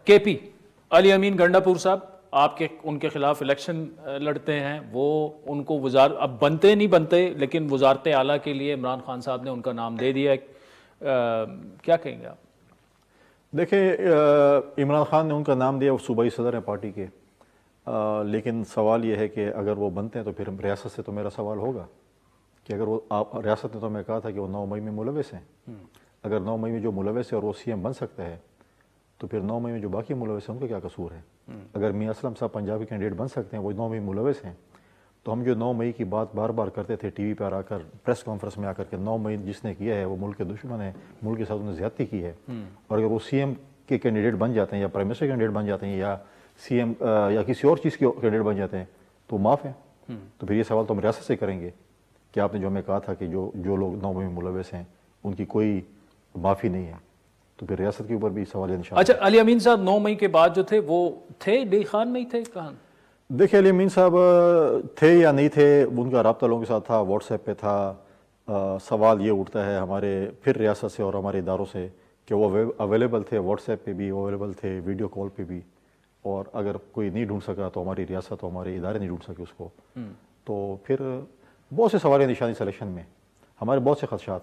کے پی علی امین گنڈاپور صاحب آپ کے ان کے خلاف الیکشن لڑتے ہیں، وہ ان کو اب بنتے نہیں بنتے لیکن وزارت اعلیٰ کے لیے عمران خان صاحب نے ان کا نام دے دیا ہے، کیا کہیں گے آپ؟ دیکھیں عمران خان نے ان کا نام دیا، وہ صوبائی صدر ہیں پارٹی کے، لیکن سوال یہ ہے کہ اگر وہ بنتے ہیں تو پھر ریاست سے تو میرا سوال ہوگا کہ اگر وہ ریاست نے تو میں کہا تھا کہ وہ 9 مئی میں ملوث ہیں، اگر 9 مئی میں جو ملوث ہے اور وہ سی ایم بن سکتا ہے تو پھر 9 مئی میں جو باقی ملوث ہیں ان کا کیا قصور ہے؟ اگر میاں اسلم صاحب پنجاب کے کینڈیڈیٹ بن سکتے ہیں، وہ 9 مئی ملوث ہیں، تو ہم جو 9 مئی کی بات بار بار کرتے تھے ٹی وی پر آ کر، پریس کانفرنس میں آ کر کہ 9 مئی جس نے کیا ہے وہ ملک کے دشمن ہے، ملک کے ساتھ انہوں نے زیادتی کی ہے، اور اگر وہ سی ایم کے کینڈیڈیٹ بن جاتے ہیں یا پرائم منسٹر کینڈیڈیٹ بن جاتے ہیں یا سی ایم یا کسی اور چیز کے کینڈیڈیٹ بن جاتے ہیں تو معاف ہیں. تو پھر یہ سوال تو ہم ریاست سے کریں گے کہ آپ نے جو ہمیں کہا تھا کہ جو لوگ 9 مئی میں ملوث ہیں ان کی کوئی معافی نہیں ہے، تو پھر ریاست کے اوپر بھی سوال نشان. اچھا علی امین صاحب 9 مئی کے بعد جو تھے وہ تھے ڈی خان میں ہی تھے کہاں؟ دیکھیں علی امین صاحب تھے یا نہیں تھے، ان کا رابطہ لوگوں کے ساتھ تھا، واٹس ایپ پہ تھا. سوال یہ اٹھتا ہے ہمارے پھر ریاست سے اور ہمارے اداروں سے کہ وہ اویلیبل تھے، واٹس ایپ پہ بھی اویلیبل تھے، ویڈیو کال پہ بھی، اور اگر کوئی نہیں ڈھونڈ سکا تو ہماری ریاست اور ہمارے ادارے نہیں ڈھونڈ سکے اس کو. تو پھر بہت سے سوال نشانی سلیکشن میں، ہمارے بہت سے خدشات